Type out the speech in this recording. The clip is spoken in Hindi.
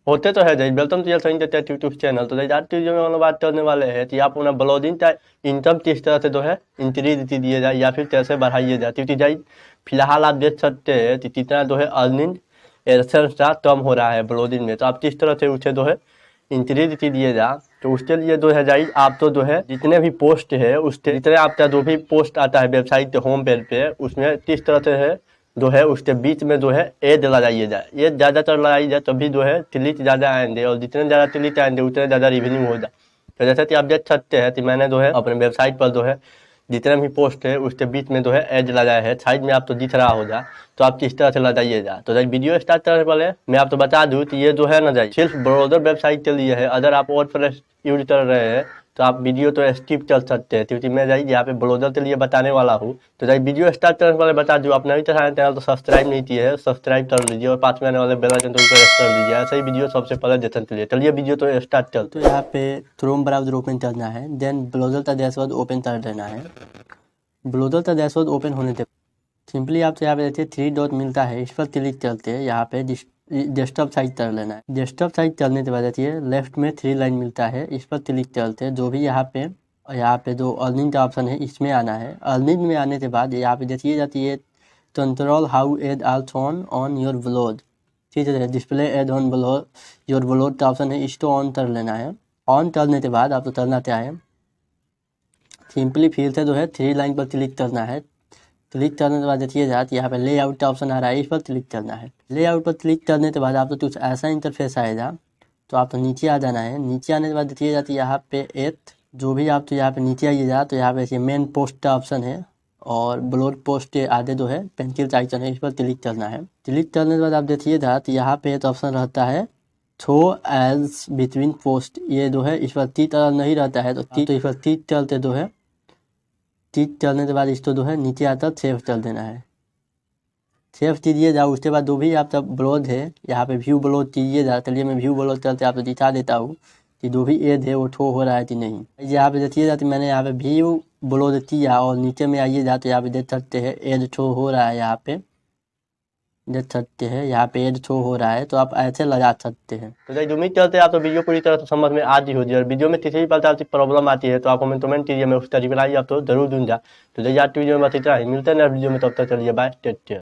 होते तो है जैसे welcome to Sunny YouTube channel. तो जैसे आज की वीडियो में हम लोग बात करने वाले हैं कि आप अपना ब्लॉगिंग का इनकम किस तरह से जो है इंक्रीज दिए जाए या फिर कैसे बढ़ाइए जाए। क्योंकि जैसे फिलहाल आप देख सकते हैं कि कितना जो है अर्निंग एडसेंस का कम हो रहा है ब्लॉगिंग में। तो आप किस तरह से उसे जो है इंक्रीज दिए जाए, तो उसके लिए जो है जाइए आप तो जो है जितने भी पोस्ट है उसके जितने आपका जो भी पोस्ट आता है वेबसाइट के होम पेज पे, उसमें किस तरह से है जो है उसके बीच में जो है एड लगाइए जाए। ये ज़्यादातर लगाई जाए तभी जो है क्लिक ज़्यादा आएंगे, और जितने ज़्यादा क्लिक आएंगे उतने ज़्यादा रिवेन्यू हो जाए। तो जैसे कि आप देख सकते हैं कि मैंने जो है अपने वेबसाइट पर जो है जितने भी पोस्ट है उसके बीच में जो है एड लगाया है, साइड में आपको दिख रहा होगा। तो आप किस तरह से लगाइएगा। तो जब वीडियो स्टार्ट करने वाले मैं आपको बता दूं कि ये जो है ना जाए सिर्फ ब्राउज़र वेबसाइट के लिए है। अगर आप वर्डप्रेस यूज कर रहे हैं तो आप वीडियो तो स्किप कर सकते हैं, क्योंकि मैं जाइए यहाँ पे ब्राउज़र के लिए बताने वाला हूँ। तो जब वीडियो स्टार्ट करने वाले बता दूँ, आपने अभी तक हमारे चैनल तो सब्सक्राइब नहीं किए है, सब्सक्राइब कर लीजिए और पास में आने वाले बेल आइकन को प्रेस कर लीजिए। ऐसे ही वीडियो सबसे पहले देखने के लिए चलिए वीडियो तो स्टार्ट करते। तो यहाँ पे क्रोम ब्राउजर ओपन करना है, देन ब्राउजर का डैशबोर्ड ओपन कर देना है। ब्राउजर का डैशबोर्ड ओपन होने के सिंपली आपसे यहाँ पे देखिए 3 डॉट मिलता है, इस पर क्लिक करते हैं। यहाँ पे डेस्कटॉप साइज कर लेना है। डेस्कटॉप साइज करने के बाद देखिए लेफ्ट में 3 लाइन मिलता है, इस पर क्लिक करते हैं। जो भी यहाँ पे जो अर्निंग का ऑप्शन है इसमें आना है। अर्निंग में आने के बाद यहाँ पे देखिए जाती है control how ad also on your blog, ठीक है। Display ad on blog your blog का ऑप्शन है, इसको ऑन कर लेना है। ऑन करने के बाद आपको करना क्या है, सिंपली फिर से जो है 3 लाइन पर क्लिक करना है। क्लिक करने के बाद देखिए जात यहाँ पे लेआउट का ऑप्शन आ रहा है, इस पर क्लिक करना है। लेआउट पर क्लिक करने के बाद आपको कुछ ऐसा इंटरफेस आएगा। तो आपको नीचे आ जाना है। नीचे आने के बाद देखिए जाती है यहाँ पे एथ जो भी आप तो यहाँ पे नीचे आइएगा तो यहाँ पे मेन पोस्ट का ऑप्शन है, और ब्लॉग पोस्ट के आगे जो है पेंसिल का आइकन है, इस पर क्लिक करना है। क्लिक करने के बाद आप देखिए जात यहाँ पे एक ऑप्शन रहता है थ्रो एज बिटवीन पोस्ट, ये जो है इस पर तीत नहीं रहता है, तो इस पर तीत चलते जो है टिक करने के बाद इसको जो है नीचे आता सेव कर देना है। सेव कीजिए जाओ। उसके बाद जो भी आपका ब्लॉग है यहाँ पे व्यू ब्लॉग कीजिए जा। चलिए मैं व्यू ब्लॉग करते आपको दिखा देता हूँ कि जो भी एड है वो ठो हो रहा है कि नहीं। यहाँ पे देखिए जाती मैंने यहाँ पे व्यू ब्लॉग किया और नीचे में आइए जा तो यहाँ पे देख सकते हैं एड ठो हो रहा है। यहाँ पे देख सकते हैं यहाँ पे एड शो हो रहा है, तो आप ऐसे लगा सकते हैं। तो जैसे उम्मीद करते हैं आप तो वीडियो पूरी तरह से समझ में आती होगी, और वीडियो में किसी भी प्रकार की प्रॉब्लम आती है तो आप हमें कमेंट कीजिए, मैं उसका रिप्लाई आप तो जरूर दूंगा। तो जैसे आज की वीडियो में बस इतना ही, मिलते हैं नेक्स्ट वीडियो में, तब तक चलिए बाय, टेक केयर।